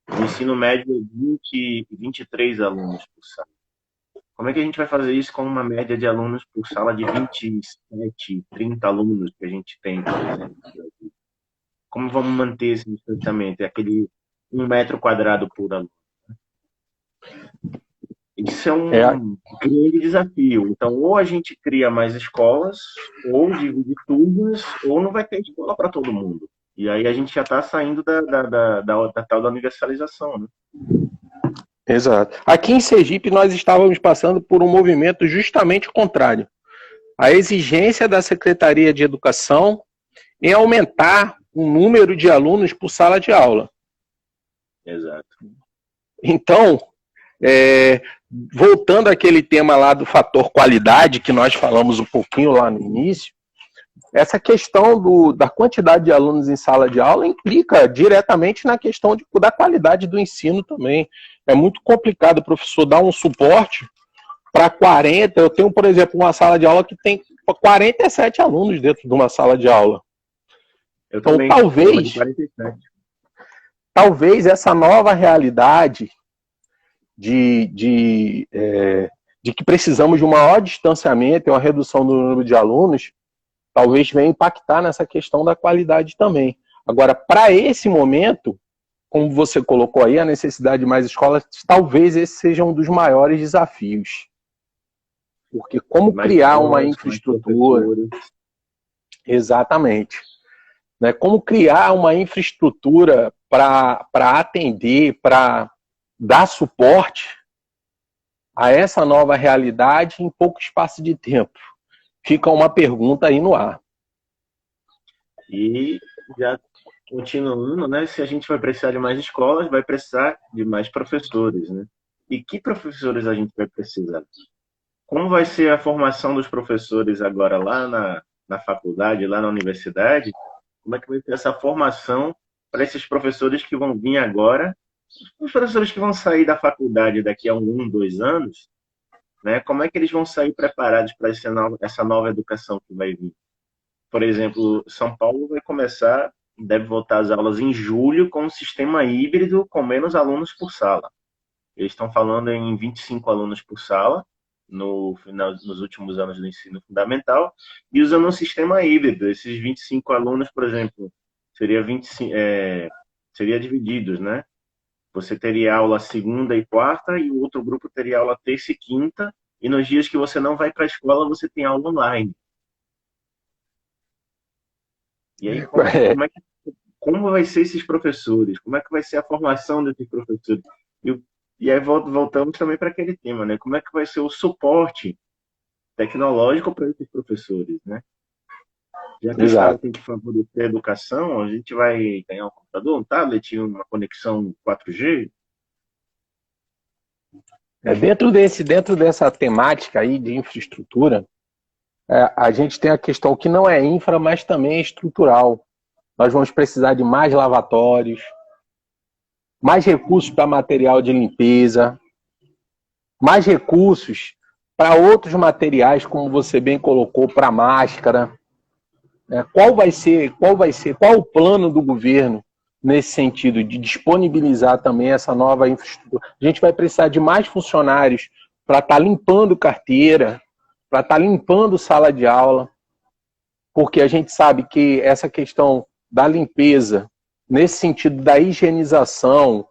No ensino médio, 23 alunos por sala. Como é que a gente vai fazer isso com uma média de alunos por sala de 27, 30 alunos que a gente tem, por exemplo? Como vamos manter esse distanciamento? É aquele 1 metro quadrado por aluno. Isso é um grande desafio. Então, ou a gente cria mais escolas, ou divide turmas, ou não vai ter escola para todo mundo. E aí a gente já está saindo da tal da universalização, né? Exato. Aqui em Sergipe nós estávamos passando por um movimento justamente contrário. A exigência da Secretaria de Educação em aumentar o número de alunos por sala de aula. Exato. Então, voltando àquele tema lá do fator qualidade, que nós falamos um pouquinho lá no início, essa questão da quantidade de alunos em sala de aula implica diretamente na questão da qualidade do ensino também. É muito complicado o professor dar um suporte para 40. Eu tenho, por exemplo, uma sala de aula que tem 47 alunos dentro de uma sala de aula. Então, talvez essa nova realidade de que precisamos de um maior distanciamento e uma redução do número de alunos, talvez venha impactar nessa questão da qualidade também. Agora, para esse momento, como você colocou aí, a necessidade de mais escolas, talvez esse seja um dos maiores desafios. Porque como criar uma infraestrutura... Exatamente. Né? Como criar uma infraestrutura para atender, para dar suporte a essa nova realidade em pouco espaço de tempo? Fica uma pergunta aí no ar. E já continuando, né? Se a gente vai precisar de mais escolas, vai precisar de mais professores, né? E que professores a gente vai precisar? Como vai ser a formação dos professores agora lá na faculdade, lá na universidade? Como é que vai ser essa formação para esses professores que vão vir agora? Os professores que vão sair da faculdade daqui a 1, 2 anos, né? Como é que eles vão sair preparados para essa nova educação que vai vir? Por exemplo, São Paulo vai começar, deve voltar às aulas em julho com um sistema híbrido com menos alunos por sala. Eles estão falando em 25 alunos por sala no final, nos últimos anos do ensino fundamental e usando um sistema híbrido. Esses 25 alunos, por exemplo, seria 25, seria divididos, né? Você teria aula segunda e quarta e o outro grupo teria aula terça e quinta, e nos dias que você não vai para a escola, você tem aula online. E aí, como vai ser esses professores? Como é que vai ser a formação desses professores? E aí voltamos também para aquele tema, né? Como é que vai ser o suporte tecnológico para esses professores, né? Já que o Estado tem que favorecer a educação, a gente vai ganhar um computador, um tablet, uma conexão 4G? Dentro dessa temática aí de infraestrutura, a gente tem a questão que não é infra, mas também é estrutural. Nós vamos precisar de mais lavatórios, mais recursos para material de limpeza, mais recursos para outros materiais, como você bem colocou, para máscara. Qual o plano do governo nesse sentido de disponibilizar também essa nova infraestrutura? A gente vai precisar de mais funcionários para estar limpando carteira, para estar limpando sala de aula, porque a gente sabe que essa questão da limpeza, nesse sentido da higienização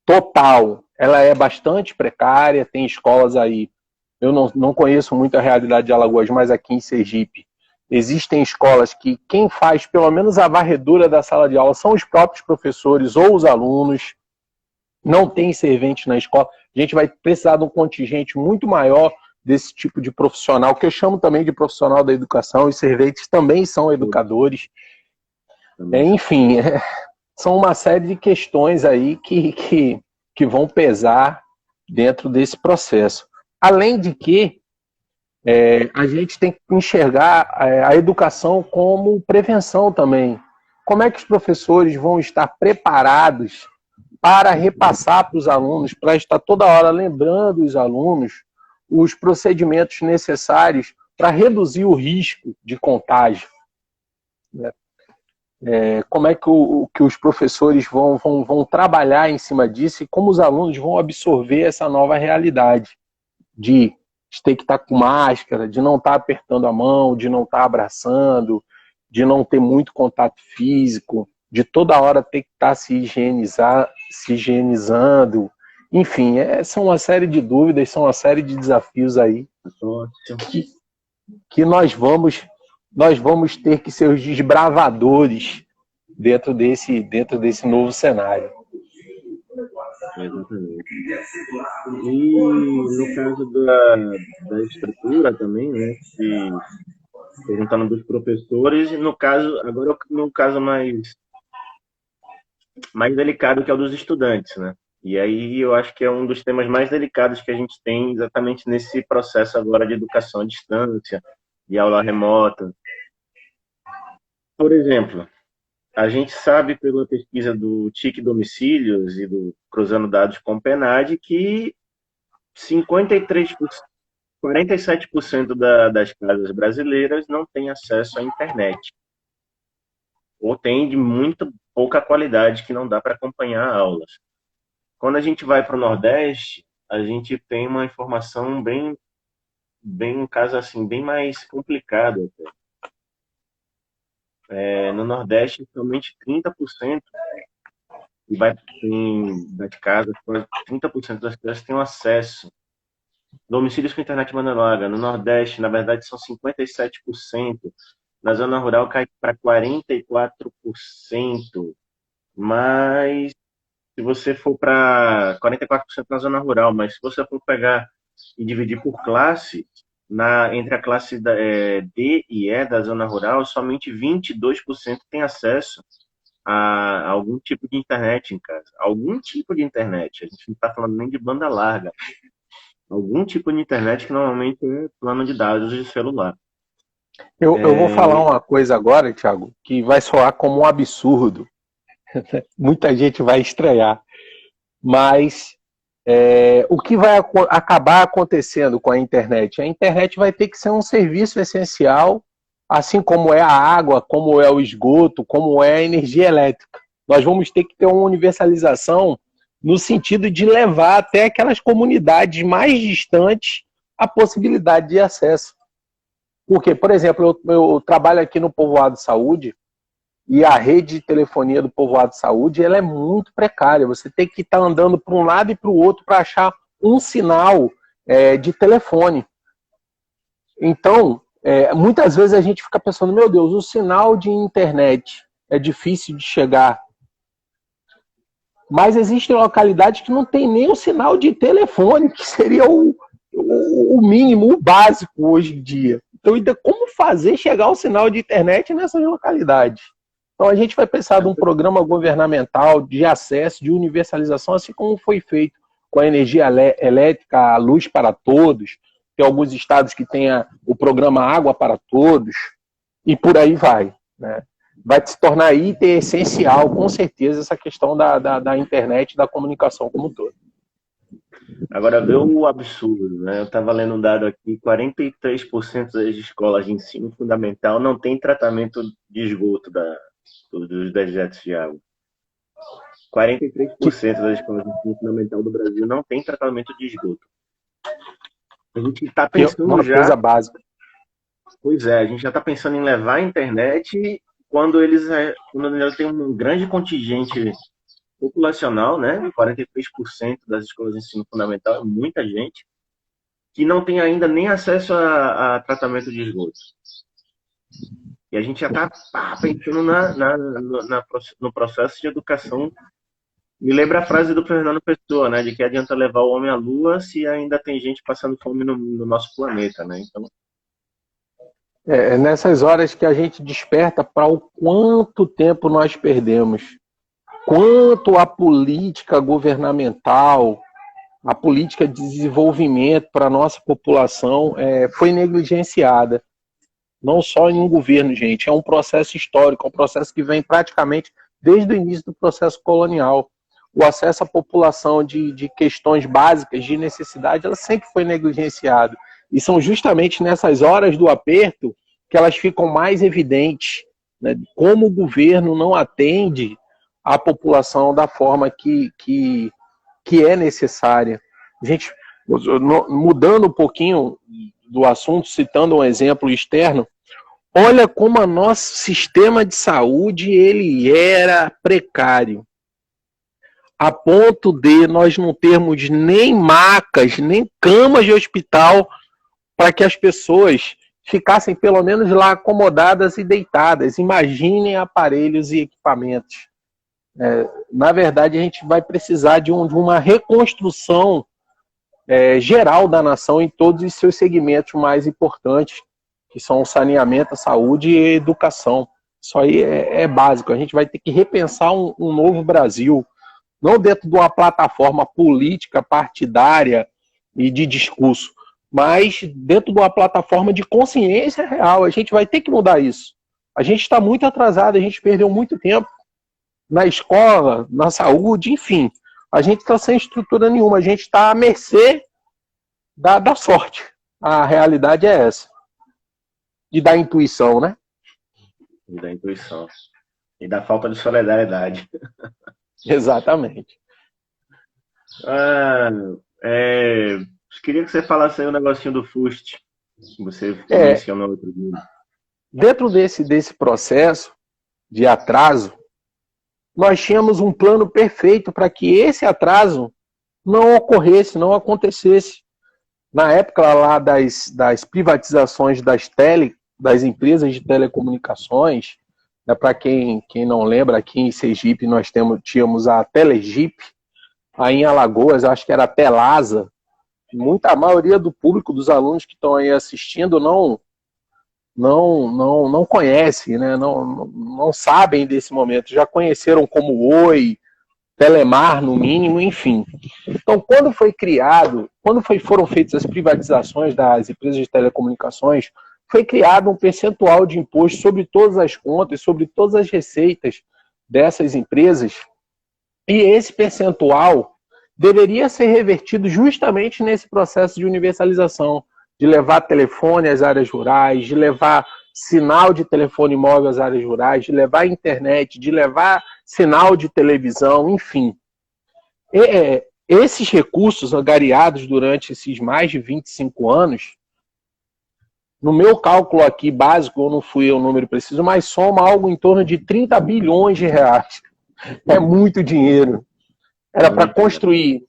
total, ela é bastante precária. Tem escolas aí, eu não conheço muito a realidade de Alagoas, mas aqui em Sergipe, existem escolas que quem faz pelo menos a varredura da sala de aula são os próprios professores ou os alunos, não tem servente na escola. A gente vai precisar de um contingente muito maior desse tipo de profissional, que eu chamo também de profissional da educação. Os serventes também são educadores. Enfim, são uma série de questões aí que vão pesar dentro desse processo. Além de que a gente tem que enxergar a educação como prevenção também. Como é que os professores vão estar preparados para repassar para os alunos, para estar toda hora lembrando os alunos os procedimentos necessários para reduzir o risco de contágio? Como é que os professores vão trabalhar em cima disso e como os alunos vão absorver essa nova realidade de ter que estar com máscara, de não estar apertando a mão, de não estar abraçando, de não ter muito contato físico, de toda hora ter que estar se higienizando. Enfim, são uma série de dúvidas, são uma série de desafios aí que nós vamos ter que ser os desbravadores dentro desse novo cenário. Exatamente. E no caso da estrutura também, né? Perguntando dos professores, agora no caso mais delicado, que é o dos estudantes, né? E aí eu acho que é um dos temas mais delicados que a gente tem exatamente nesse processo agora de educação à distância, de aula remota. Por exemplo, a gente sabe pela pesquisa do TIC Domicílios e do Cruzando Dados com o PNAD que 47% das casas brasileiras não têm acesso à internet. Ou tem de muito pouca qualidade que não dá para acompanhar aulas. Quando a gente vai para o Nordeste, a gente tem uma informação um caso assim, bem mais complicado até. No Nordeste, somente 30% das casas, quase 30% das casas têm acesso. Domicílios com internet banda larga. No Nordeste, na verdade, são 57%. Na zona rural cai para 44%. Mas se você for para 44% na zona rural, mas se você for pegar e dividir por classe, entre a classe D e E da zona rural, somente 22% tem acesso a algum tipo de internet em casa. Algum tipo de internet. A gente não está falando nem de banda larga. Algum tipo de internet que normalmente é plano de dados de celular. Eu vou falar uma coisa agora, Thiago, que vai soar como um absurdo. Muita gente vai estranhar. Mas o que vai acabar acontecendo com a internet? A internet vai ter que ser um serviço essencial, assim como é a água, como é o esgoto, como é a energia elétrica. Nós vamos ter que ter uma universalização no sentido de levar até aquelas comunidades mais distantes a possibilidade de acesso. Porque, por exemplo, eu trabalho aqui no Povoado Saúde, e a rede de telefonia do Povoado Saúde ela é muito precária. Você tem que estar andando para um lado e para o outro para achar um sinal de telefone. Então, muitas vezes a gente fica pensando, meu Deus, o sinal de internet é difícil de chegar. Mas existem localidades que não tem nem o sinal de telefone, que seria o mínimo, o básico hoje em dia. Então, como fazer chegar o sinal de internet nessas localidades? Então, a gente vai precisar de um programa governamental de acesso, de universalização, assim como foi feito com a energia elétrica, a luz para todos. Tem alguns estados que têm o programa Água para Todos, e por aí vai. Né? Vai se tornar item essencial, com certeza, essa questão da internet, da comunicação como um todo. Agora, vê o absurdo, né? Eu estava lendo um dado aqui, 43% das escolas de ensino fundamental não tem tratamento de esgoto dos dejetos de água. 43% das escolas de ensino fundamental do Brasil não tem tratamento de esgoto. A gente está pensando uma coisa básica. Pois é, a gente já está pensando em levar a internet quando eles têm um grande contingente populacional, né? 43% das escolas de ensino fundamental é muita gente que não tem ainda nem acesso a tratamento de esgoto. E a gente já está pensando no processo de educação. Me lembra a frase do Fernando Pessoa, né? De que adianta levar o homem à lua se ainda tem gente passando fome no nosso planeta, né? Então... É nessas horas que a gente desperta para o quanto tempo nós perdemos. Quanto a política governamental, a política de desenvolvimento para a nossa população foi negligenciada. Não só em um governo, gente, é um processo histórico, é um processo que vem praticamente desde o início do processo colonial. O acesso à população de questões básicas, de necessidade, ela sempre foi negligenciada. E são justamente nessas horas do aperto que elas ficam mais evidentes, né? Como o governo não atende a população da forma que é necessária. Gente, mudando um pouquinho do assunto, citando um exemplo externo, olha como o nosso sistema de saúde ele era precário, a ponto de nós não termos nem macas, nem camas de hospital para que as pessoas ficassem pelo menos lá acomodadas e deitadas. Imaginem aparelhos e equipamentos. Na verdade, a gente vai precisar de uma reconstrução geral da nação em todos os seus segmentos mais importantes, que são o saneamento, a saúde e a educação. Isso aí é básico. A gente vai ter que repensar um novo Brasil, não dentro de uma plataforma política, partidária e de discurso, mas dentro de uma plataforma de consciência real. A gente vai ter que mudar isso. A gente está muito atrasado, a gente perdeu muito tempo na escola, na saúde, enfim. A gente está sem estrutura nenhuma, a gente está à mercê da sorte. A realidade é essa. E da intuição, né? E da intuição. E da falta de solidariedade. Exatamente. Queria que você falasse aí um negocinho do FUST, que você mencionou outro dia. Dentro desse processo de atraso, nós tínhamos um plano perfeito para que esse atraso não ocorresse, não acontecesse. Na época lá das privatizações das empresas de telecomunicações, Para quem não lembra, aqui em Sergipe nós tínhamos a Telegip, aí em Alagoas, acho que era a Telasa. A maioria do público dos alunos que estão aí assistindo não conhece, né? Não sabem desse momento. Já conheceram como Oi, Telemar, no mínimo, enfim. Então, foram feitas as privatizações das empresas de telecomunicações, foi criado um percentual de imposto sobre todas as contas, sobre todas as receitas dessas empresas, e esse percentual deveria ser revertido justamente nesse processo de universalização, de levar telefone às áreas rurais, de levar sinal de telefone móvel às áreas rurais, de levar internet, de levar sinal de televisão, enfim. Esses recursos angariados durante esses mais de 25 anos, no meu cálculo aqui básico, eu não fui o número preciso, mas soma algo em torno de 30 bilhões de reais. É muito dinheiro. Era para construir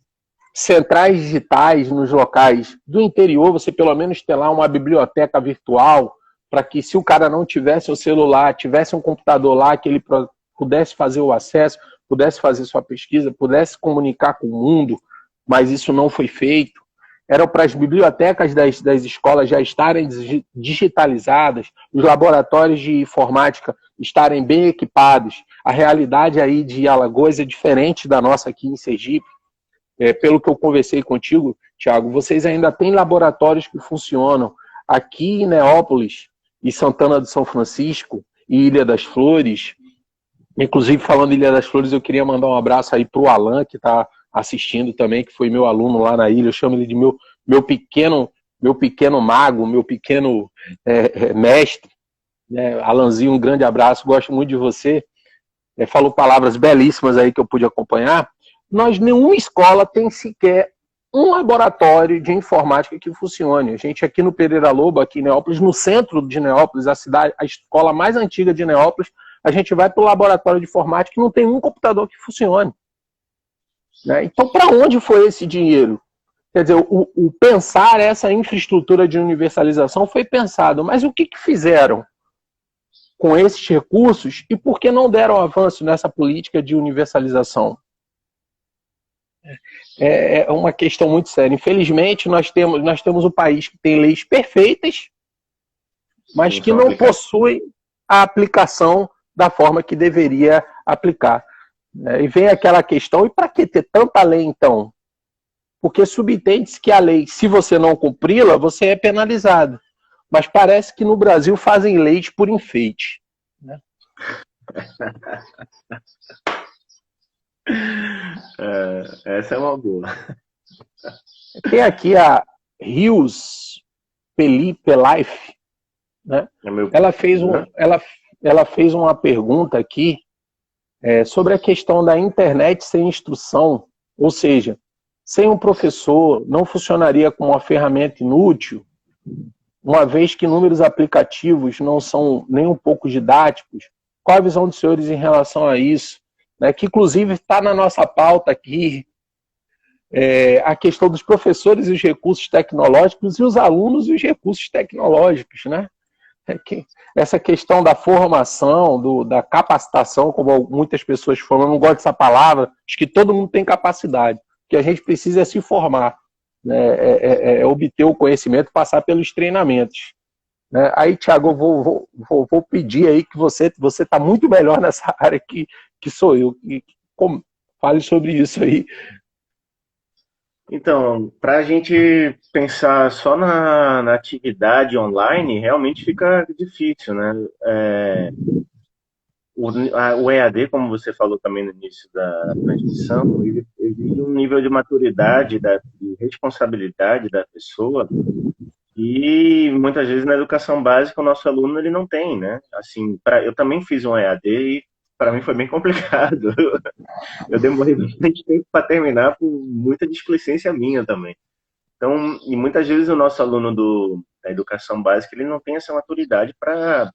centrais digitais nos locais do interior, você pelo menos ter lá uma biblioteca virtual, para que se o cara não tivesse o celular, tivesse um computador lá, que ele pudesse fazer o acesso, pudesse fazer sua pesquisa, pudesse comunicar com o mundo, mas isso não foi feito. Eram para as bibliotecas das escolas já estarem digitalizadas, os laboratórios de informática estarem bem equipados. A realidade aí de Alagoas é diferente da nossa aqui em Sergipe. Pelo que eu conversei contigo, Thiago, vocês ainda têm laboratórios que funcionam. Aqui em Neópolis e Santana do São Francisco e Ilha das Flores, inclusive falando em Ilha das Flores, eu queria mandar um abraço aí para o Alan, que está assistindo também, que foi meu aluno lá na ilha. Eu chamo ele de meu pequeno mago, meu pequeno mestre. Alanzinho, um grande abraço, gosto muito de você. Falou palavras belíssimas aí que eu pude acompanhar. Nenhuma escola tem sequer um laboratório de informática que funcione. A gente aqui no Pereira Lobo, aqui em Neópolis, no centro de Neópolis, a escola mais antiga de Neópolis, a gente vai para o laboratório de informática e não tem um computador que funcione. Né? Então, para onde foi esse dinheiro? Quer dizer, o pensar essa infraestrutura de universalização foi pensado, mas o que fizeram com esses recursos e por que não deram avanço nessa política de universalização? É uma questão muito séria. Infelizmente, nós temos um país que tem leis perfeitas, mas que não possui a aplicação da forma que deveria aplicar. E vem aquela questão, e para que ter tanta lei, então? Porque subentende-se que a lei, se você não cumpri-la, você é penalizado. Mas parece que no Brasil fazem leis por enfeite. Né? Essa é uma boa. Tem aqui a Rios Pelife, né? Ela fez uma pergunta aqui sobre a questão da internet sem instrução, ou seja, sem um professor não funcionaria como uma ferramenta inútil, uma vez que inúmeros aplicativos não são nem um pouco didáticos. Qual a visão dos senhores em relação a isso? Que inclusive está na nossa pauta aqui, a questão dos professores e os recursos tecnológicos e os alunos e os recursos tecnológicos, né? Essa questão da formação, da capacitação, como muitas pessoas falam, eu não gosto dessa palavra, acho que todo mundo tem capacidade, o que a gente precisa é se formar, né? Obter o conhecimento, passar pelos treinamentos. Né? Aí, Thiago, eu vou pedir aí que você está muito melhor nessa área que sou eu, fale sobre isso aí. Então, para a gente pensar só na atividade online, realmente fica difícil, né? O EAD, como você falou também no início da transmissão, ele exige um nível de maturidade, de responsabilidade da pessoa, e muitas vezes na educação básica o nosso aluno ele não tem, né? Assim, eu também fiz um EAD e para mim foi bem complicado. Eu demorei bastante tempo para terminar por muita displicência minha também. Então, e muitas vezes o nosso aluno da educação básica ele não tem essa maturidade para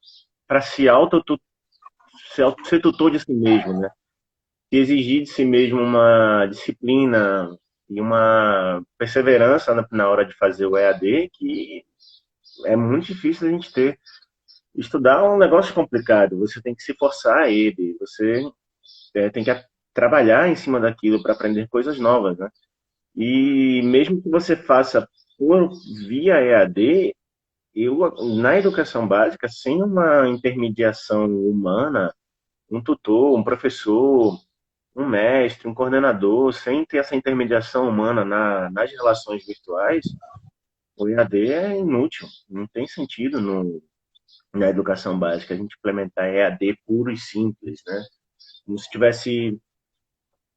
ser tutor de si mesmo, né? E exigir de si mesmo uma disciplina e uma perseverança na hora de fazer o EAD que é muito difícil a gente ter. Estudar é um negócio complicado, você tem que se forçar a ele, você tem que trabalhar em cima daquilo para aprender coisas novas, né? E mesmo que você faça por via EAD, na educação básica, sem uma intermediação humana, um tutor, um professor, um mestre, um coordenador, sem ter essa intermediação humana nas relações virtuais, o EAD é inútil. Não tem sentido na educação básica a gente implementar EAD puro e simples, né? Como se tivesse,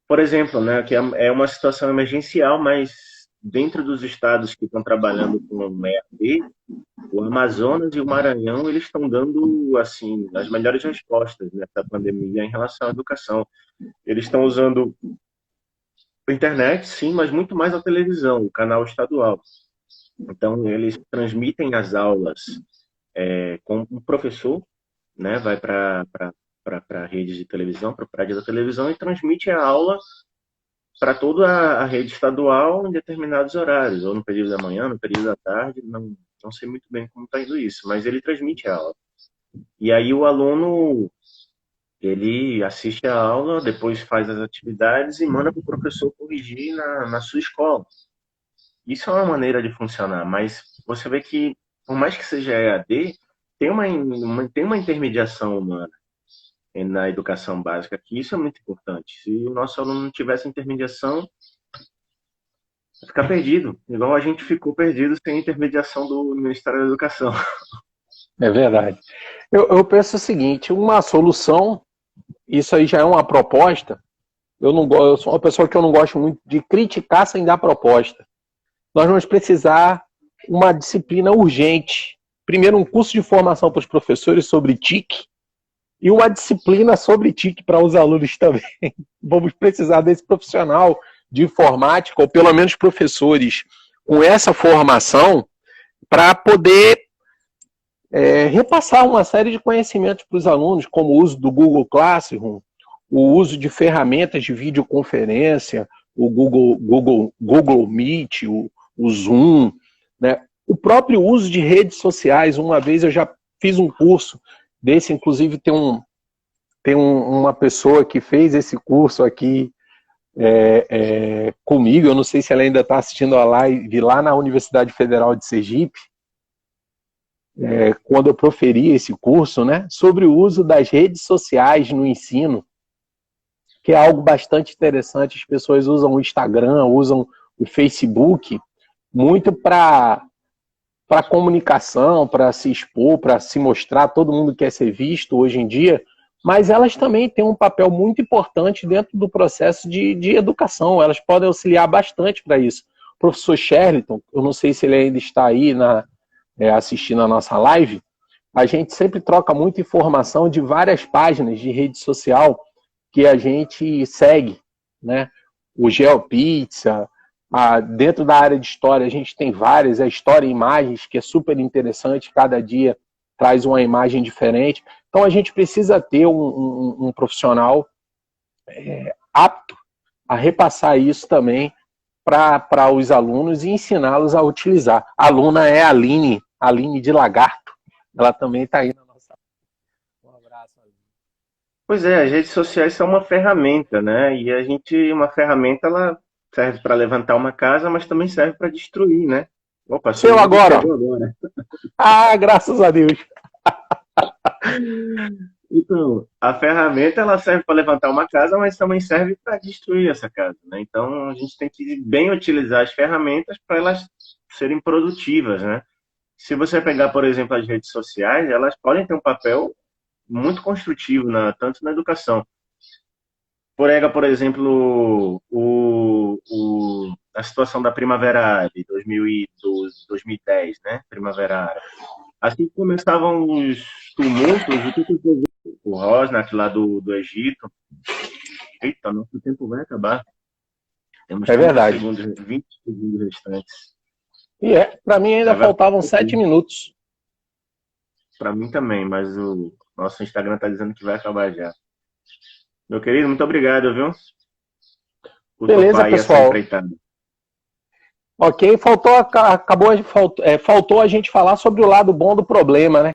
por exemplo, né, que é uma situação emergencial, mas dentro dos estados que estão trabalhando com EAD, o Amazonas e o Maranhão, eles estão dando, assim, as melhores respostas nessa pandemia em relação à educação. Eles estão usando a internet, sim, mas muito mais a televisão, o canal estadual. Então, eles transmitem as aulas com um professor, né, vai para a rede de televisão, para o prédio da televisão e transmite a aula para toda a rede estadual em determinados horários, ou no período da manhã, no período da tarde, não sei muito bem como está indo isso, mas ele transmite a aula. E aí o aluno, ele assiste a aula, depois faz as atividades e manda para o professor corrigir na sua escola. Isso é uma maneira de funcionar, mas você vê que, por mais que seja EAD, tem uma intermediação humana na educação básica, que isso é muito importante. Se o nosso aluno não tivesse intermediação, vai ficar perdido, igual a gente ficou perdido sem intermediação do Ministério da Educação. É verdade. Eu penso o seguinte, uma solução, isso aí já é uma proposta, eu sou uma pessoa que eu não gosto muito de criticar sem dar proposta. Nós vamos precisar uma disciplina urgente. Primeiro, um curso de formação para os professores sobre TIC e uma disciplina sobre TIC para os alunos também. Vamos precisar desse profissional de informática, ou pelo menos professores com essa formação, para poder repassar uma série de conhecimentos para os alunos, como o uso do Google Classroom, o uso de ferramentas de videoconferência, o Google Meet, o Zoom, né? O próprio uso de redes sociais. Uma vez eu já fiz um curso desse, inclusive tem uma pessoa que fez esse curso aqui comigo, eu não sei se ela ainda está assistindo a live lá na Universidade Federal de Sergipe, quando eu proferi esse curso, né, sobre o uso das redes sociais no ensino, que é algo bastante interessante. As pessoas usam o Instagram, usam o Facebook, muito para comunicação, para se expor, para se mostrar. Todo mundo quer ser visto hoje em dia, mas elas também têm um papel muito importante dentro do processo de educação. Elas podem auxiliar bastante para isso. O professor Sherliton, eu não sei se ele ainda está aí assistindo a nossa live, a gente sempre troca muita informação de várias páginas de rede social que a gente segue, né? O GeoPizza, dentro da área de história a gente tem várias, a História em Imagens, que é super interessante, cada dia traz uma imagem diferente. Então a gente precisa ter um profissional apto a repassar isso também para os alunos e ensiná-los a utilizar. A aluna é a Aline de Lagarto, ela também está aí na nossa... Um abraço, Aline. Pois é, as redes sociais são uma ferramenta, né? E uma ferramenta, ela serve para levantar uma casa, mas também serve para destruir, né? Opa, Seu agora. Agora. Graças a Deus. Então, a ferramenta, ela serve para levantar uma casa, mas também serve para destruir essa casa, né? Então, a gente tem que bem utilizar as ferramentas para elas serem produtivas, né? Se você pegar, por exemplo, as redes sociais, elas podem ter um papel muito construtivo, tanto na educação. Por exemplo, a situação da Primavera Árabe, 2012, 2010, né? Primavera Árabe. Assim que começavam os tumultos, o Rosnat lá do Egito. Eita, nosso tempo vai acabar. Temos 20 segundos restantes. E para mim ainda faltavam 7 minutos. Para mim também, mas o nosso Instagram está dizendo que vai acabar já. Meu querido, muito obrigado, viu? Beleza, pessoal. Ok, faltou a gente falar sobre o lado bom do problema, né?